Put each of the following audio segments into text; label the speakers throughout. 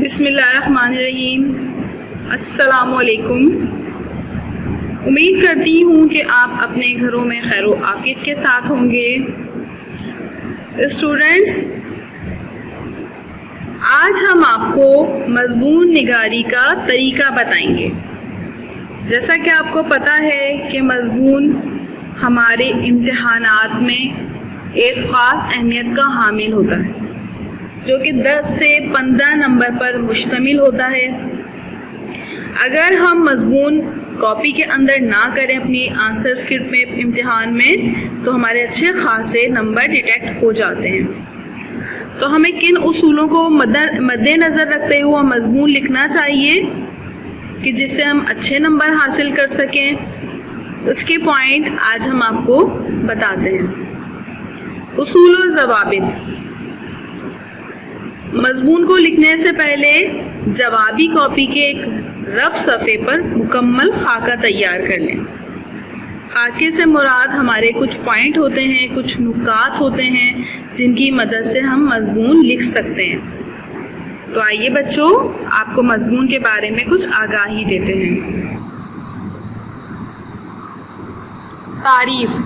Speaker 1: بسم اللہ الرحمن الرحیم۔ السلام علیکم۔ امید کرتی ہوں کہ آپ اپنے گھروں میں خیر و عافیت کے ساتھ ہوں گے۔ اسٹوڈنٹس، آج ہم آپ کو مضمون نگاری کا طریقہ بتائیں گے۔ جیسا کہ آپ کو پتہ ہے کہ مضمون ہمارے امتحانات میں ایک خاص اہمیت کا حامل ہوتا ہے، جو کہ 10 سے 15 نمبر پر مشتمل ہوتا ہے۔ اگر ہم مضمون کاپی کے اندر نہ کریں اپنی آنسر اسکرپٹ میں امتحان میں، تو ہمارے اچھے خاصے نمبر ڈیٹیکٹ ہو جاتے ہیں۔ تو ہمیں کن اصولوں کو مد نظر رکھتے ہوئے مضمون لکھنا چاہیے کہ جس سے ہم اچھے نمبر حاصل کر سکیں، اس کے پوائنٹ آج ہم آپ کو بتاتے ہیں۔ اصول و ضوابط۔ مضمون کو لکھنے سے پہلے جوابی کاپی کے ایک رف صفحے پر مکمل خاکہ تیار کر لیں۔ خاکے سے مراد ہمارے کچھ پوائنٹ ہوتے ہیں، کچھ نکات ہوتے ہیں جن کی مدد سے ہم مضمون لکھ سکتے ہیں۔ تو آئیے بچوں، آپ کو مضمون کے بارے میں کچھ آگاہی دیتے ہیں۔ تعریف۔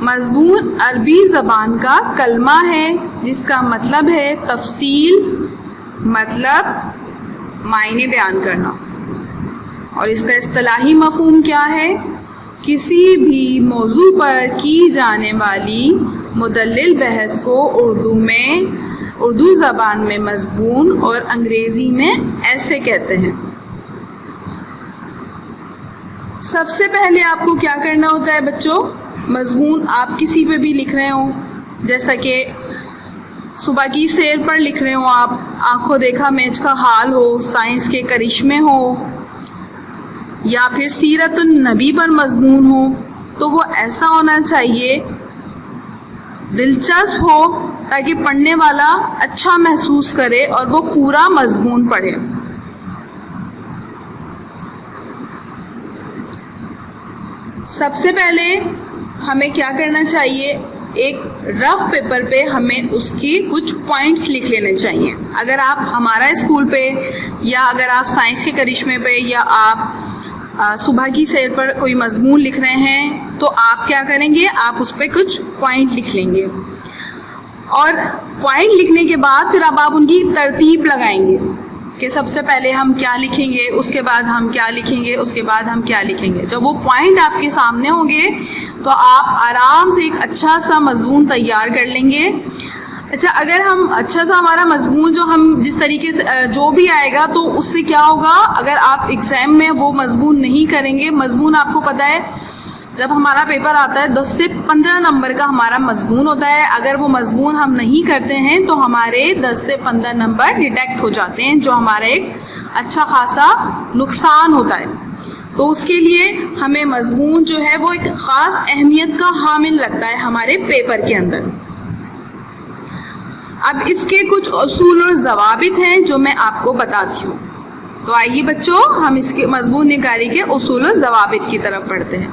Speaker 1: مضمون عربی زبان کا کلمہ ہے جس کا مطلب ہے تفصیل، مطلب معنی بیان کرنا، اور اس کا اصطلاحی مفہوم کیا ہے؟ کسی بھی موضوع پر کی جانے والی مدلل بحث کو اردو زبان میں مضمون اور انگریزی میں ایسے کہتے ہیں۔ سب سے پہلے آپ کو کیا کرنا ہوتا ہے بچوں؟ مضمون آپ کسی پہ بھی لکھ رہے ہوں، جیسا کہ صبح کی سیر پر لکھ رہے ہوں، آپ آنکھوں دیکھا میچ کا حال ہو، سائنس کے کرشمے ہو، یا پھر سیرت النبی پر مضمون ہو، تو وہ ایسا ہونا چاہیے دلچسپ ہو تاکہ پڑھنے والا اچھا محسوس کرے اور وہ پورا مضمون پڑھے۔ سب سے پہلے ہمیں کیا کرنا چاہیے؟ ایک رف پیپر پہ ہمیں اس کی کچھ پوائنٹس لکھ لینے چاہیے۔ اگر آپ ہمارا اسکول پہ، یا اگر آپ سائنس کے کرشمے پہ، یا آپ صبح کی سیر پر کوئی مضمون لکھ رہے ہیں، تو آپ کیا کریں گے؟ آپ اس پہ کچھ پوائنٹ لکھ لیں گے، اور پوائنٹ لکھنے کے بعد پھر اب آپ ان کی ترتیب لگائیں گے کہ سب سے پہلے ہم کیا لکھیں گے، اس کے بعد ہم کیا لکھیں گے، اس کے بعد ہم کیا لکھیں گے۔ جب وہ پوائنٹ آپ کے سامنے ہوں گے تو آپ آرام سے ایک اچھا سا مضمون تیار کر لیں گے۔ اچھا، اگر ہم اچھا سا ہمارا مضمون جو ہم جس طریقے سے جو بھی آئے گا، تو اس سے کیا ہوگا؟ اگر آپ ایگزام میں وہ مضمون نہیں کریں گے، مضمون آپ کو پتہ ہے جب ہمارا پیپر آتا ہے 10 سے 15 نمبر کا ہمارا مضمون ہوتا ہے، اگر وہ مضمون ہم نہیں کرتے ہیں تو ہمارے 10 سے 15 نمبر ڈیڈکٹ ہو جاتے ہیں، جو ہمارا ایک اچھا خاصا نقصان ہوتا ہے۔ تو اس کے لیے ہمیں مضمون جو ہے وہ ایک خاص اہمیت کا حامل لگتا ہے ہمارے پیپر کے اندر۔ اب اس کے کچھ اصول اور ضوابط ہیں جو میں آپ کو بتاتی ہوں۔ تو آئیے بچوں، ہم اس کے مضمون نگاری کے اصول و ضوابط کی طرف پڑھتے ہیں۔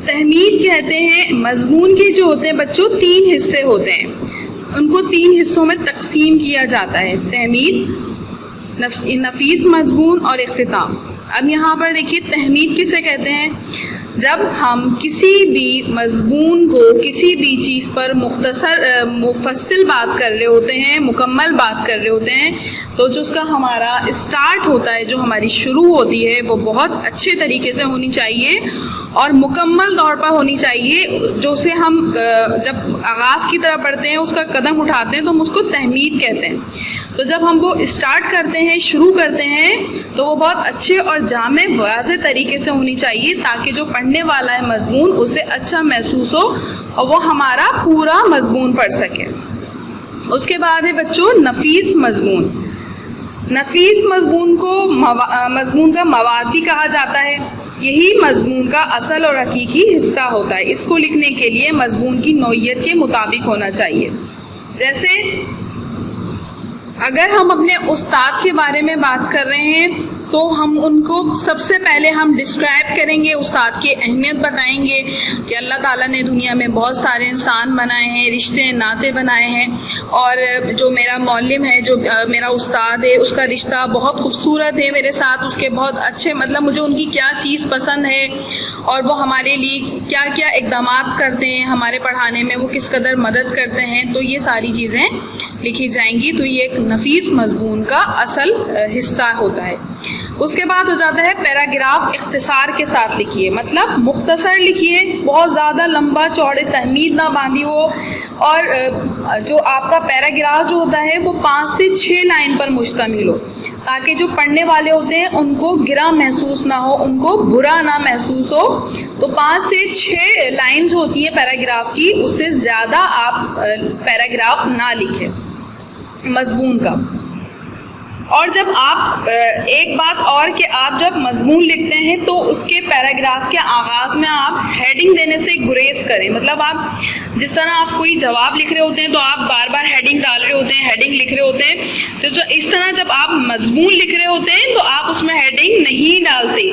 Speaker 1: تحمید کہتے ہیں مضمون کے جو ہوتے ہیں بچوں 3 حصے ہوتے ہیں، ان کو 3 حصوں میں تقسیم کیا جاتا ہے: تحمید، نفیس مضمون اور اختتام۔ اب یہاں پر دیکھیے تحمید کسے کہتے ہیں؟ جب ہم کسی بھی مضمون کو کسی بھی چیز پر مفصل بات کر رہے ہوتے ہیں، مکمل بات کر رہے ہوتے ہیں، تو جو اس کا ہمارا اسٹارٹ ہوتا ہے، جو ہماری شروع ہوتی ہے، وہ بہت اچھے طریقے سے ہونی چاہیے اور مکمل طور پر ہونی چاہیے، جو اسے ہم جب آغاز کی طرف بڑھتے ہیں، اس کا قدم اٹھاتے ہیں، تو ہم اس کو تحمید کہتے ہیں۔ تو جب ہم وہ اسٹارٹ کرتے ہیں، شروع کرتے ہیں، تو وہ بہت اچھے اور جامع واضح طریقے سے ہونی چاہیے تاکہ جو پڑھنے والا ہے مضمون اسے اچھا محسوس ہو اور وہ ہمارا پورا مضمون پڑھ سکے۔ اس کے بعد ہے بچوں نفیس مضمون۔ نفیس مضمون کو مضمون کا مواد بھی کہا جاتا ہے۔ یہی مضمون کا اصل اور حقیقی حصہ ہوتا ہے۔ اس کو لکھنے کے لیے مضمون کی نوعیت کے مطابق ہونا چاہیے۔ جیسے اگر ہم اپنے استاد کے بارے میں بات کر رہے ہیں تو ہم ان کو سب سے پہلے ہم ڈسکرائب کریں گے, استاد کی اہمیت بتائیں گے کہ اللہ تعالیٰ نے دنیا میں بہت سارے انسان بنائے ہیں, رشتے ناطے بنائے ہیں, اور جو میرا معلم ہے, جو میرا استاد ہے, اس کا رشتہ بہت خوبصورت ہے میرے ساتھ, اس کے بہت اچھے مطلب مجھے ان کی کیا چیز پسند ہے اور وہ ہمارے لیے کیا کیا اقدامات کرتے ہیں, ہمارے پڑھانے میں وہ کس قدر مدد کرتے ہیں. تو یہ ساری چیزیں لکھی جائیں گی. تو یہ ایک نفیس مضمون کا اصل حصہ ہوتا ہے. اس کے بعد ہو جاتا ہے پیراگراف اختصار کے ساتھ لکھیے, مطلب مختصر لکھیے, بہت زیادہ لمبا چوڑے تحمید نہ باندھی ہو, اور جو آپ کا پیراگراف جو ہوتا ہے وہ 5 سے 6 لائن پر مشتمل ہو, تاکہ جو پڑھنے والے ہوتے ہیں ان کو گرا محسوس نہ ہو, ان کو برا نہ محسوس ہو. تو 5 سے 6 لائنز ہوتی ہیں پیراگراف کی, اس سے زیادہ آپ پیراگراف نہ لکھیں مضمون کا. اور جب آپ ایک بات اور کہ آپ جب مضمون لکھتے ہیں تو اس کے پیراگراف کے آغاز میں آپ ہیڈنگ دینے سے گریز کریں. مطلب آپ جس طرح آپ کوئی جواب لکھ رہے ہوتے ہیں تو آپ بار بار ہیڈنگ ڈال رہے ہوتے ہیں, ہیڈنگ لکھ رہے ہوتے ہیں, تو اس طرح جب آپ مضمون لکھ رہے ہوتے ہیں تو آپ اس میں ہیڈنگ نہیں ڈالتے,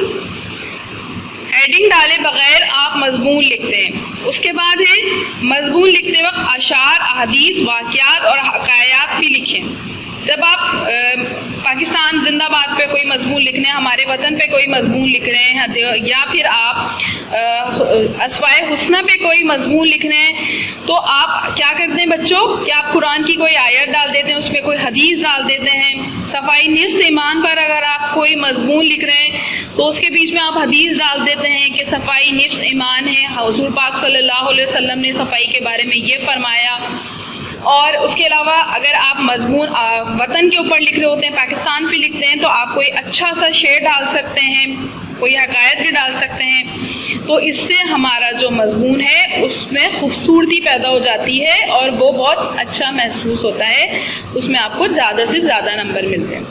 Speaker 1: ہیڈنگ ڈالے بغیر آپ مضمون لکھتے ہیں. اس کے بعد ہے مضمون لکھتے وقت اشعار, احادیث, واقعات اور حکایات بھی لکھیں. جب آپ پاکستان زندہ باد پہ کوئی مضمون لکھ رہے ہیں, ہمارے وطن پہ کوئی مضمون لکھ رہے ہیں, یا پھر آپ اسوائے حسنہ پہ کوئی مضمون لکھ رہے ہیں, تو آپ کیا کرتے ہیں بچوں کہ آپ قرآن کی کوئی آیت ڈال دیتے ہیں, اس پہ کوئی حدیث ڈال دیتے ہیں. صفائی نصف ایمان پر اگر آپ کوئی مضمون لکھ رہے ہیں تو اس کے بیچ میں آپ حدیث ڈال دیتے ہیں کہ صفائی نصف ایمان ہے, حضور پاک صلی اللہ علیہ وسلم نے صفائی کے بارے میں یہ فرمایا. اور اس کے علاوہ اگر آپ مضمون وطن کے اوپر لکھ رہے ہوتے ہیں, پاکستان پہ لکھتے ہیں, تو آپ کوئی اچھا سا شعر ڈال سکتے ہیں, کوئی حکایت بھی ڈال سکتے ہیں. تو اس سے ہمارا جو مضمون ہے اس میں خوبصورتی پیدا ہو جاتی ہے اور وہ بہت اچھا محسوس ہوتا ہے, اس میں آپ کو زیادہ سے زیادہ نمبر ملتے ہیں.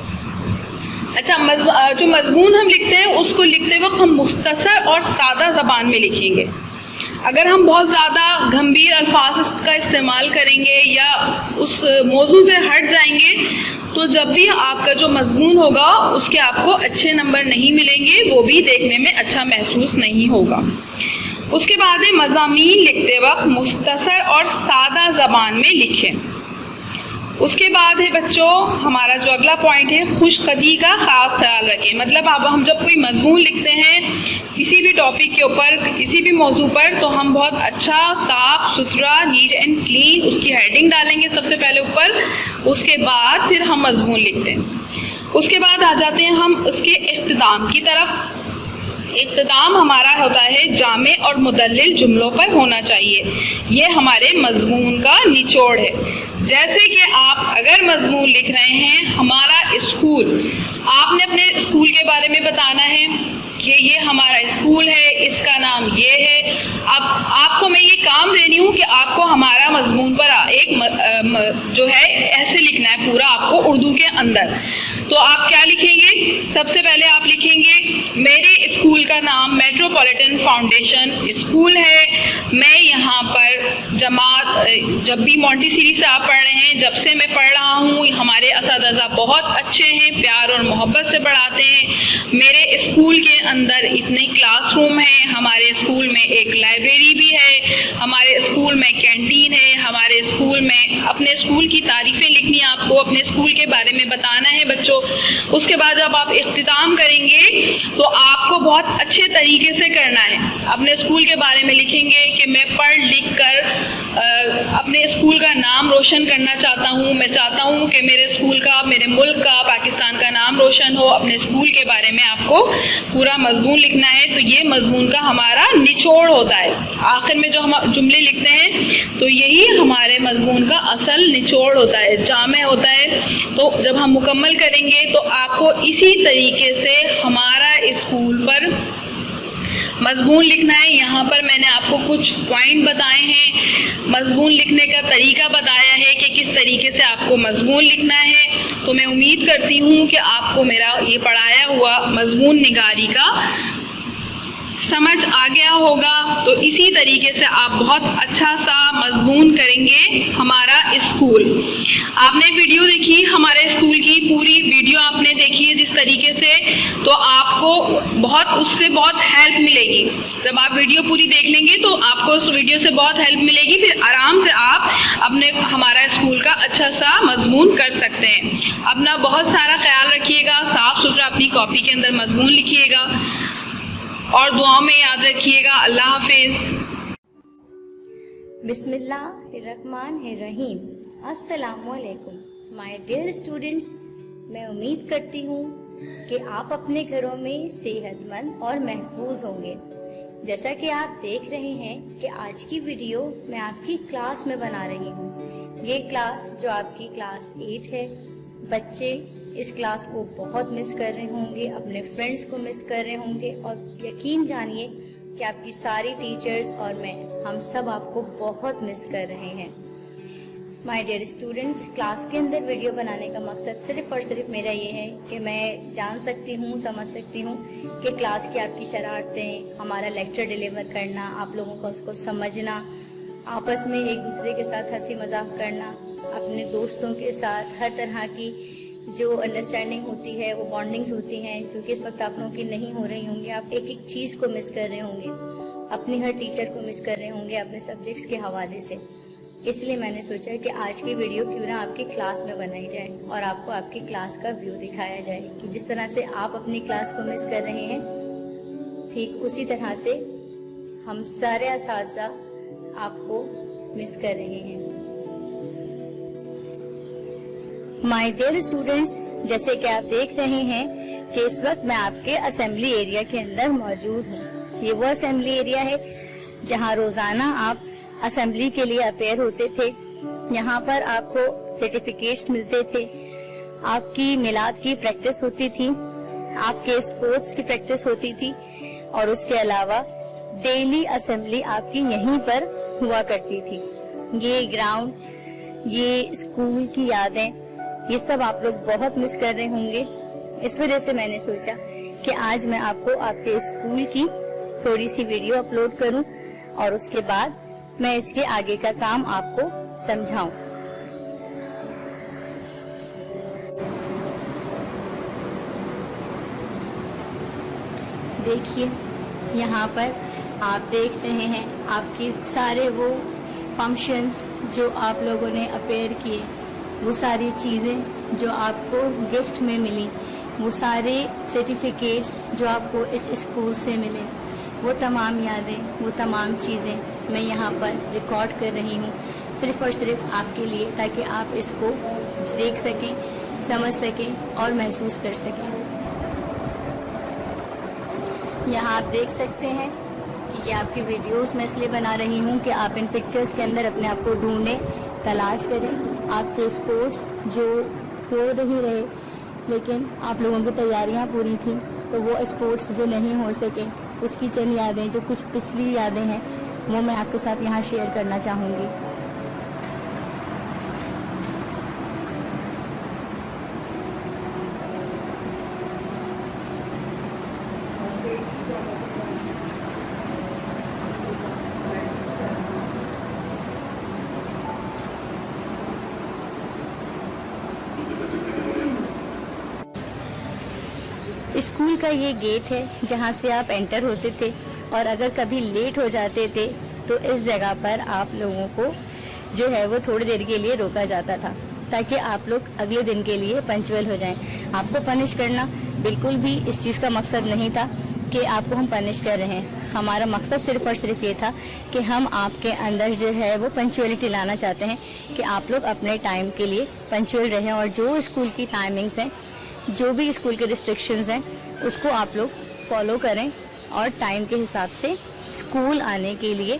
Speaker 1: اچھا, جو مضمون ہم لکھتے ہیں اس کو لکھتے وقت ہم مختصر اور سادہ زبان میں لکھیں گے. اگر ہم بہت زیادہ گمبھیر الفاظ کا استعمال کریں گے یا اس موضوع سے ہٹ جائیں گے تو جب بھی آپ کا جو مضمون ہوگا اس کے آپ کو اچھے نمبر نہیں ملیں گے, وہ بھی دیکھنے میں اچھا محسوس نہیں ہوگا. اس کے بعد مضامین لکھتے وقت مختصر اور سادہ زبان میں لکھیں. اس کے بعد ہے بچوں ہمارا جو اگلا پوائنٹ ہے خوش خطی کا خاص خیال رکھیں. مطلب اب ہم جب کوئی مضمون لکھتے ہیں کسی بھی ٹاپک کے اوپر, کسی بھی موضوع پر, تو ہم بہت اچھا, صاف ستھرا, نیٹ اینڈ کلین اس کی ہیڈنگ ڈالیں گے سب سے پہلے اوپر, اس کے بعد پھر ہم مضمون لکھتے ہیں. اس کے بعد آ جاتے ہیں ہم اس کے اختتام کی طرف. اختتام ہمارا ہوتا ہے جامع اور مدلل جملوں پر ہونا چاہیے. یہ ہمارے مضمون کا نچوڑ ہے. جیسے کہ آپ اگر مضمون لکھ رہے ہیں ہمارا اسکول, آپ نے اپنے اسکول کے بارے میں بتانا ہے کہ یہ ہمارا اسکول ہے, اس کا نام یہ ہے. اب آپ کو میں یہ کام دے رہی ہوں کہ آپ کو ہمارا مضمون پر ایک جو ہے ایسے لکھنا ہے پورا آپ کو اردو کے اندر. تو آپ کیا لکھیں گے؟ سب سے پہلے آپ لکھیں گے میرے اسکول کا نام میٹروپولیٹن فاؤنڈیشن اسکول ہے. میں یہاں پر جماعت, جب بھی مونٹیسری سے آپ پڑھ رہے ہیں, جب سے میں پڑھ رہا ہوں, ہمارے اساتذہ بہت اچھے ہیں, پیار اور محبت سے پڑھاتے ہیں. میرے اسکول کے اندر اتنے کلاس روم ہیں, ہمارے اسکول میں ایک لائبریری بھی ہے, ہمارے اسکول میں کینٹین ہے, ہمارے اسکول میں اپنے اسکول کی تعریفیں لکھنی, آپ کو اپنے اسکول کے بارے میں بتانا ہے بچوں. اس کے بعد جب آپ اختتام کریں گے تو آپ کو بہت اچھے طریقے سے کرنا ہے. اپنے اسکول کے بارے میں لکھیں گے کہ میں پڑھ لکھ کر اپنے اسکول کا نام روشن کرنا چاہتا ہوں. میں چاہتا ہوں کہ میرے اسکول کا, میرے ملک کا, پاکستان کا نام روشن ہو. اپنے اسکول کے بارے میں آپ کو پورا مضمون لکھنا ہے. تو یہ مضمون کا ہمارا نچوڑ ہوتا ہے. آخر میں جو ہم جملے لکھتے ہیں تو یہی ہمارے مضمون کا اصل نچوڑ ہوتا ہے, جامع ہوتا ہے. تو جب ہم مکمل کریں گے تو آپ کو اسی طریقے سے ہمارا اسکول پر مضمون لکھنا ہے. یہاں پر میں نے آپ کو کچھ پوائنٹ بتائے ہیں, مضمون لکھنے کا طریقہ بتایا ہے کہ کس طریقے سے آپ کو مضمون لکھنا ہے. تو میں امید کرتی ہوں کہ آپ کو میرا یہ پڑھایا ہوا مضمون نگاری کا سمجھ آ گیا ہوگا تو اسی طریقے سے آپ بہت اچھا سا مضمون کریں گے ہمارا اسکول. آپ نے ویڈیو دیکھی ہمارے اسکول کی, پوری ویڈیو آپ نے دیکھی ہے جس طریقے سے, تو آپ کو اس سے بہت ہیلپ ملے گی. جب آپ ویڈیو پوری دیکھ لیں گے تو آپ کو اس ویڈیو سے بہت ہیلپ ملے گی, پھر آرام سے آپ ہمارا اسکول کا اچھا سا مضمون کر سکتے ہیں. اپنا بہت سارا خیال رکھیے گا, صاف ستھرا اپنی کاپی کے اندر مضمون لکھیے گا اور دعاؤں میں یاد رکھیے گا. اللہ حافظ.
Speaker 2: بسم اللہ الرحمن الرحیم. السلام علیکم مائی ڈیئر اسٹوڈنٹس. میں امید کرتی ہوں کہ آپ اپنے گھروں میں صحت مند اور محفوظ ہوں گے. جیسا کہ آپ دیکھ رہے ہیں کہ آج کی ویڈیو میں آپ کی کلاس میں بنا رہی ہوں. یہ کلاس جو آپ کی کلاس 8 ہے, بچے اس کلاس کو بہت مس کر رہے ہوں گے, اپنے فرینڈس کو مس کر رہے ہوں گے, اور یقین جانیے کہ آپ کی ساری ٹیچرز اور میں, ہم سب آپ کو بہت مس کر رہے ہیں. مائی ڈیئر اسٹوڈنٹس, کلاس کے اندر ویڈیو بنانے کا مقصد صرف اور صرف میرا یہ ہے کہ میں جان سکتی ہوں, سمجھ سکتی ہوں کہ کلاس کی آپ کی شرارتیں, ہمارا لیکچر ڈیلیور کرنا, آپ لوگوں کا اس کو سمجھنا, آپس میں ایک دوسرے کے ساتھ ہنسی مذاق کرنا, اپنے دوستوں کے ساتھ ہر طرح کی جو انڈرسٹینڈنگ ہوتی ہے, وہ بانڈنگز ہوتی ہیں جو کہ اس وقت آپ لوگوں کی نہیں ہو رہی ہوں گی. آپ ایک ایک چیز کو مس کر رہے ہوں گے, اپنی ہر ٹیچر کو مس کر رہے ہوں گے اپنے سبجیکٹس کے حوالے سے. اس لیے میں نے سوچا کہ آج کی ویڈیو کیوں نہ آپ کی کلاس میں بنائی جائے اور آپ کو آپ کی کلاس کا ویو دکھایا جائے کہ جس طرح سے آپ اپنی کلاس کو مس کر رہے ہیں, ٹھیک اسی طرح سے ہم سارے اساتذہ آپ کو مس کر رہے ہیں. مائی ڈیئر اسٹوڈنٹس, جیسے کہ آپ دیکھ رہے ہیں کہ اس وقت میں آپ کے اسمبلی ایریا کے اندر موجود ہوں. یہ وہ اسمبلی ایریا ہے جہاں روزانہ آپ اسمبلی کے لیے اپیئر ہوتے تھے. یہاں پر آپ کو سرٹیفکیٹس ملتے تھے, آپ کی میلاد کی پریکٹس ہوتی تھی, آپ کے اسپورٹس کی پریکٹس ہوتی تھی, اور اس کے علاوہ ڈیلی اسمبلی آپ کی یہیں پر ہوا کرتی تھی. یہ گراؤنڈ, یہ اسکول کی یادیں, یہ سب آپ لوگ بہت مس کر رہے ہوں گے. اس وجہ سے میں نے سوچا کہ آج میں آپ کو آپ کے اسکول کی تھوڑی سی ویڈیو اپلوڈ کروں اور اس کے بعد میں اس کے آگے کا کام آپ کو سمجھاؤں. دیکھیے یہاں پر آپ دیکھ رہے ہیں آپ کی سارے وہ فنکشنز جو آپ لوگوں نے اپیئر کیے, وہ ساری چیزیں جو آپ کو گفٹ میں ملی, وہ سارے سرٹیفکیٹس جو آپ کو اس اسکول سے ملے, وہ تمام یادیں, وہ تمام چیزیں میں یہاں پر ریکارڈ کر رہی ہوں صرف اور صرف آپ کے لیے, تاکہ آپ اس کو دیکھ سکیں, سمجھ سکیں اور محسوس کر سکیں. یہاں آپ دیکھ سکتے ہیں کہ یہ آپ کی ویڈیوز میں اس لیے بنا رہی ہوں کہ آپ ان پکچرز کے اندر اپنے آپ کو ڈھونڈیں, تلاش کریں. آپ کے اسپورٹس جو ہو نہیں رہے لیکن آپ لوگوں کی تیاریاں پوری تھیں, تو وہ اسپورٹس جو نہیں ہو سکے اس کی چند یادیں, جو کچھ پچھلی یادیں ہیں, وہ میں آپ کے ساتھ یہاں شیئر کرنا چاہوں گی. اسکول کا یہ گیٹ ہے جہاں سے آپ انٹر ہوتے تھے, اور اگر کبھی لیٹ ہو جاتے تھے تو اس جگہ پر آپ لوگوں کو جو ہے وہ تھوڑی دیر کے لیے روکا جاتا تھا, تاکہ آپ لوگ اگلے دن کے لیے پنچوئل ہو جائیں. آپ کو پنش کرنا بالکل بھی اس چیز کا مقصد نہیں تھا کہ آپ کو ہم پنش کر رہے ہیں. ہمارا مقصد صرف اور صرف یہ تھا کہ ہم آپ کے اندر جو ہے وہ پنچوئلٹی لانا چاہتے ہیں, کہ آپ لوگ اپنے ٹائم کے لیے پنچوئل رہیں, اور جو اسکول کی ٹائمنگز ہیں, جو بھی اسکول کے ریسٹرکشنز ہیں, اس کو آپ لوگ فالو کریں, اور ٹائم کے حساب سے اسکول آنے کے لیے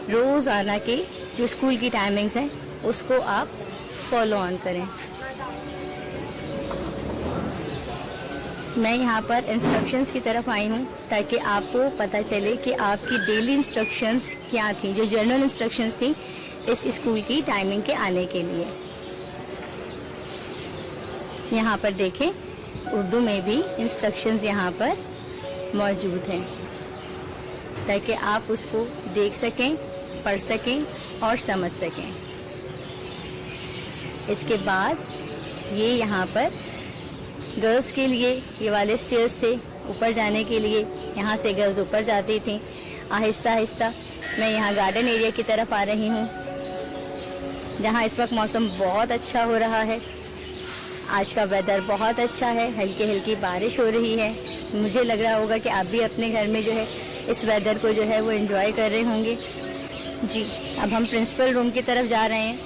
Speaker 2: روزانہ کے جو اسکول کی ٹائمنگز ہیں اس کو آپ فالو آن کریں. میں یہاں پر انسٹرکشنز کی طرف آئی ہوں تاکہ آپ کو پتہ چلے کہ آپ کی ڈیلی انسٹرکشنز کیا تھیں, جو جنرل انسٹرکشنز تھیں اس اسکول کی ٹائمنگ کے آنے کے لیے. یہاں پر دیکھیں اردو میں بھی انسٹرکشنز یہاں پر موجود ہیں. تاکہ آپ اس کو دیکھ سکیں, پڑھ سکیں اور سمجھ سکیں. اس کے بعد یہ یہاں پر گرلس کے لیے یہ والے اسٹیئرس تھے اوپر جانے کے لیے. یہاں سے گرلز اوپر جاتی تھیں. آہستہ آہستہ میں یہاں گارڈن ایریا کی طرف آ رہی ہوں, جہاں اس وقت موسم بہت اچھا ہو رہا ہے. آج کا ویدر بہت اچھا ہے, ہلکی ہلکی بارش ہو رہی ہے. مجھے لگ رہا ہوگا کہ آپ بھی اپنے گھر میں جو ہے اس ویدر کو جو ہے وہ انجوائے کر رہے ہوں گے. جی, اب ہم پرنسپل روم کی طرف جا رہے ہیں.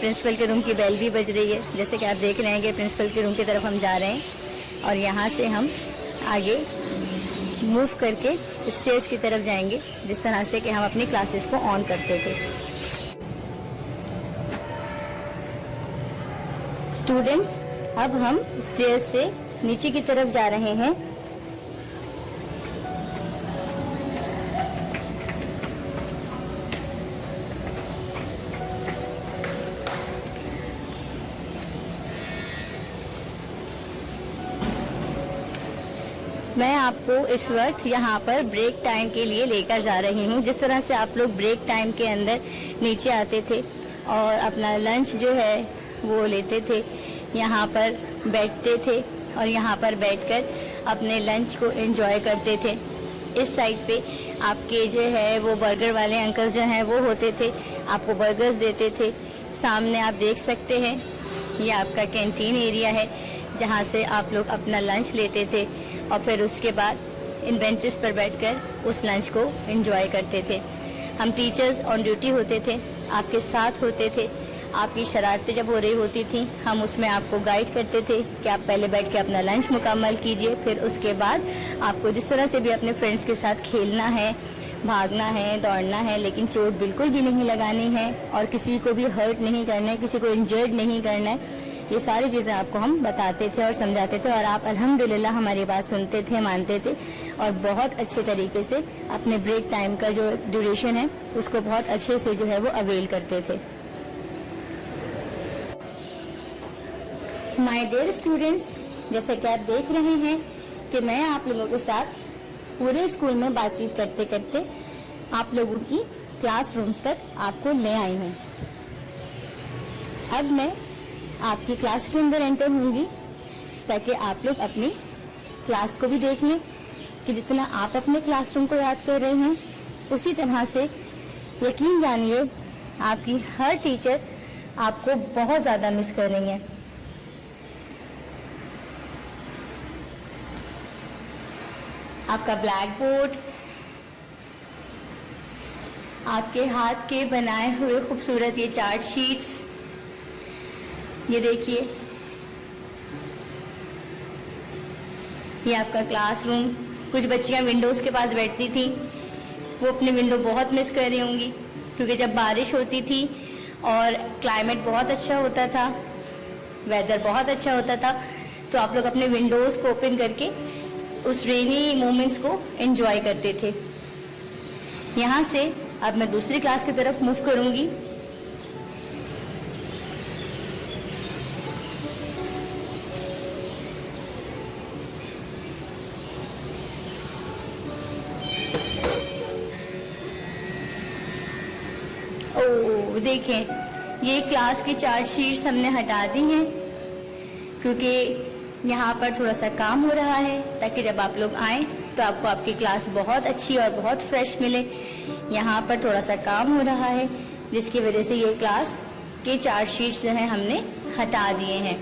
Speaker 2: پرنسپل کے روم کی بیل بھی بج رہی ہے. جیسے کہ آپ دیکھ رہے ہیں کہ پرنسپل کے روم کی طرف ہم جا رہے ہیں, اور یہاں سے ہم آگے موو کر کے اسٹیئرس کی طرف جائیں گے, جس طرح سے کہ ہم اپنی کلاسز کو آن کرتے تھے. اسٹوڈینٹس, اب ہم اسٹیئرس سے نیچے کی طرف جا رہے ہیں. میں آپ کو اس وقت یہاں پر بریک ٹائم کے لیے لے کر جا رہی ہوں. جس طرح سے آپ لوگ بریک ٹائم کے اندر نیچے آتے تھے اور اپنا لنچ جو ہے وہ لیتے تھے, یہاں پر بیٹھتے تھے اور یہاں پر بیٹھ کر اپنے لنچ کو انجوائے کرتے تھے. اس سائڈ پہ آپ کے جو ہے وہ برگر والے انکل جو ہیں وہ ہوتے تھے, آپ کو برگرز دیتے تھے. سامنے آپ دیکھ سکتے ہیں یہ آپ کا کینٹین ایریا ہے, جہاں سے آپ لوگ اپنا لنچ لیتے تھے اور پھر اس کے بعد ان بینچز پر بیٹھ کر اس لنچ کو انجوائے کرتے تھے. ہم ٹیچرز آن ڈیوٹی ہوتے تھے, آپ کے ساتھ ہوتے تھے. آپ کی شرارتیں جب ہو رہی ہوتی تھیں ہم اس میں آپ کو گائیڈ کرتے تھے کہ آپ پہلے بیٹھ کے اپنا لنچ مکمل کیجئے, پھر اس کے بعد آپ کو جس طرح سے بھی اپنے فرینڈس کے ساتھ کھیلنا ہے, بھاگنا ہے, دوڑنا ہے, لیکن چوٹ بالکل بھی نہیں لگانی ہے اور کسی کو بھی ہرٹ نہیں کرنا ہے, کسی کو انجرڈ نہیں کرنا ہے. یہ ساری چیزیں آپ کو ہم بتاتے تھے اور سمجھاتے تھے, اور آپ الحمدللہ ہماری بات سنتے تھے, مانتے تھے, اور بہت اچھے طریقے سے اپنے بریک ٹائم کا جو ڈیوریشن ہے اس کو بہت اچھے سے جو ہے وہ اویل کرتے تھے. مائی ڈیئر اسٹوڈینٹس, جیسا کہ آپ دیکھ رہے ہیں کہ میں آپ لوگوں کے ساتھ پورے اسکول میں بات چیت کرتے کرتے آپ لوگوں کی کلاس رومز تک آپ کو لے آئی ہوں. اب میں آپ کی کلاس کے اندر انٹر ہوں گی تاکہ آپ لوگ اپنی کلاس کو بھی دیکھ لیں کہ جتنا آپ اپنے کلاس روم کو یاد کر رہے ہیں اسی طرح سے یقین جانیے آپ کی ہر ٹیچر آپ کو بہت زیادہ مس کر رہی ہیں. آپ کا بلیک بورڈ, آپ کے ہاتھ کے بنائے ہوئے خوبصورت یہ چارٹ شیٹس, یہ دیکھیے یہ آپ کا کلاس روم. کچھ بچیاں ونڈوز کے پاس بیٹھتی تھیں, وہ اپنی ونڈو بہت مس کر رہی ہوں گی, کیونکہ جب بارش ہوتی تھی اور کلائمیٹ بہت اچھا ہوتا تھا, ویدر بہت اچھا ہوتا تھا, تو آپ لوگ اپنے ونڈوز کو اوپن کر کے اس رینی مومنٹس کو انجوائے کرتے تھے. یہاں سے اب میں دوسری کلاس کی طرف موو کروں گی. دیکھیں یہ کلاس کی چارٹ شیٹس ہم نے ہٹا دی ہیں کیونکہ یہاں پر تھوڑا سا کام ہو رہا ہے, تاکہ جب آپ لوگ آئیں تو آپ کو آپ کی کلاس بہت اچھی اور بہت فریش ملے. یہاں پر تھوڑا سا کام ہو رہا ہے جس کی وجہ سے یہ کلاس کے چارٹ شیٹس جو ہیں ہم نے ہٹا دیے ہیں.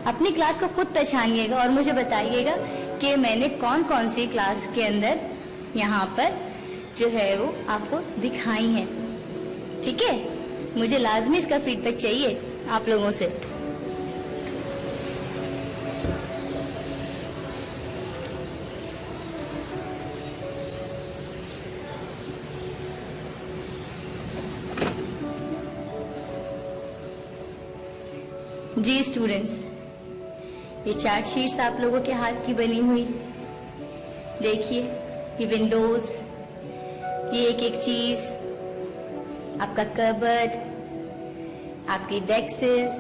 Speaker 2: اپنی کلاس کو خود پہچانیے گا اور مجھے بتائیے گا کہ میں نے کون کون سی کلاس کے اندر یہاں پر جو ہے وہ آپ کو دکھائی ہیں. ٹھیک ہے, مجھے لازمی اس کا فیڈ بیک چاہیے آپ لوگوں سے. جی اسٹوڈینٹس, یہ چارٹ شیٹس آپ لوگوں کے ہاتھ کی بنی ہوئی دیکھیے, یہ ونڈوز, یہ ایک ایک چیز, آپ کا کبرڈ, آپ کی ڈیسکس,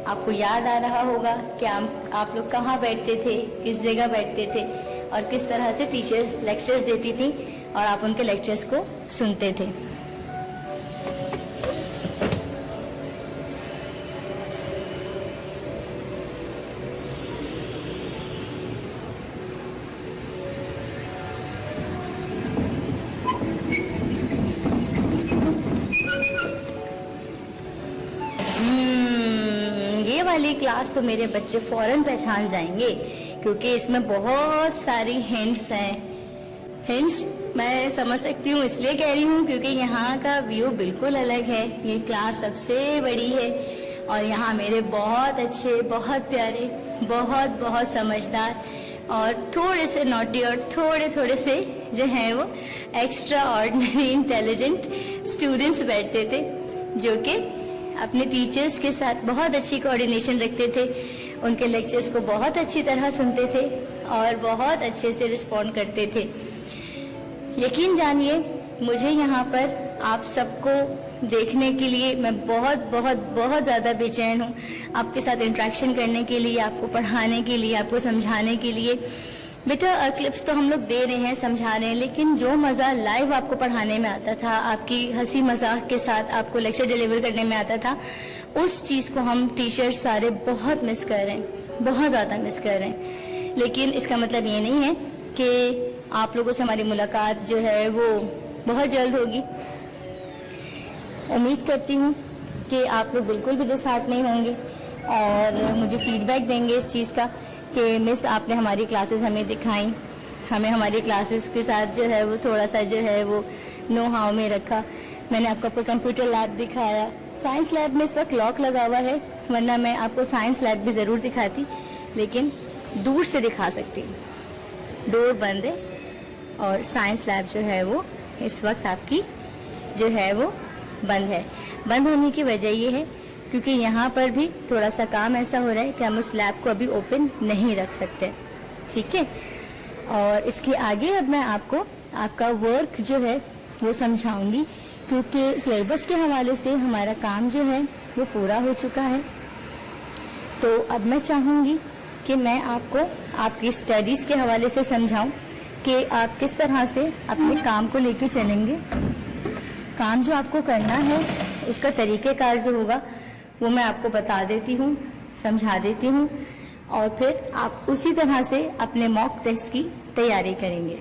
Speaker 2: آپ کو یاد آ رہا ہوگا کہ آپ لوگ کہاں بیٹھتے تھے, کس جگہ بیٹھتے تھے, اور کس طرح سے ٹیچرز لیکچرز دیتی تھیں اور آپ ان کے لیکچرز کو سنتے تھے. یہ والی کلاس تو میرے بچے فوراً پہچان جائیں گے کیونکہ اس میں بہت ساری ہنٹس ہیں. ہنٹس میں سمجھ سکتی ہوں, اس لیے کہہ رہی ہوں کیونکہ یہاں کا ویو بالکل الگ ہے. یہ کلاس سب سے بڑی ہے اور یہاں میرے بہت اچھے, بہت پیارے, بہت بہت سمجھدار اور تھوڑے سے نوٹی اور تھوڑے سے جو ہیں وہ ایکسٹرا آرڈنری انٹیلیجنٹ اسٹوڈنٹس بیٹھتے تھے, جو کہ اپنے ٹیچرز کے ساتھ بہت اچھی کوآرڈینیشن رکھتے تھے, ان کے لیکچرز کو بہت اچھی طرح سنتے تھے اور بہت اچھے سے رسپونڈ کرتے تھے. یقین جانیے مجھے یہاں پر آپ سب کو دیکھنے کے لیے میں بہت بہت بہت زیادہ بے چین ہوں, آپ کے ساتھ انٹریکشن کرنے کے لیے, آپ کو پڑھانے کے لیے, آپ کو سمجھانے کے لیے. بیٹا کلپس تو ہم لوگ دے رہے ہیں, سمجھا رہے ہیں, لیکن جو مزہ لائیو آپ کو پڑھانے میں آتا تھا, آپ کی ہنسی مذاق کے ساتھ آپ کو لیکچر ڈیلیور کرنے میں آتا تھا, اس چیز کو ہم ٹیچر سارے بہت مس کر رہے ہیں, بہت زیادہ مس کر رہے ہیں. لیکن اس کا مطلب یہ نہیں ہے کہ آپ لوگوں سے ہماری ملاقات جو ہے وہ بہت جلد ہوگی. امید کرتی ہوں کہ آپ لوگ بالکل بھی ڈسہارٹ نہیں ہوں گے اور مجھے فیڈ بیک دیں گے اس چیز کا کہ مس آپ نے ہماری کلاسز ہمیں دکھائیں, ہمیں ہماری کلاسز کے ساتھ جو ہے وہ تھوڑا سا جو ہے وہ نو ہاؤ میں رکھا. میں نے آپ کو کمپیوٹر لیب دکھایا, سائنس لیب میں اس وقت لاک لگا ہوا ہے, ورنہ میں آپ کو سائنس لیب بھی ضرور دکھاتی, لیکن دور سے دکھا سکتی, ڈور بند ہے اور سائنس لیب جو ہے وہ اس وقت آپ کی جو ہے وہ بند ہے. بند ہونے کی وجہ یہ ہے کیونکہ یہاں پر بھی تھوڑا سا کام ایسا ہو رہا ہے کہ ہم اس لیب کو ابھی اوپن نہیں رکھ سکتے, ٹھیک ہے. اور اس کے آگے اب میں آپ کو آپ کا ورک جو ہے وہ سمجھاؤں گی کیونکہ سلیبس کے حوالے سے ہمارا کام جو ہے وہ پورا ہو چکا ہے. تو اب میں چاہوں گی کہ میں آپ کو آپ کی اسٹڈیز کے حوالے سے سمجھاؤں کہ آپ کس طرح سے اپنے کام کو لے کے چلیں گے. کام جو آپ کو کرنا ہے اس کا طریقہ کار جو ہوگا وہ میں آپ کو بتا دیتی ہوں, سمجھا دیتی ہوں, اور پھر آپ اسی طرح سے اپنے موک ٹیسٹ کی تیاری کریں گے.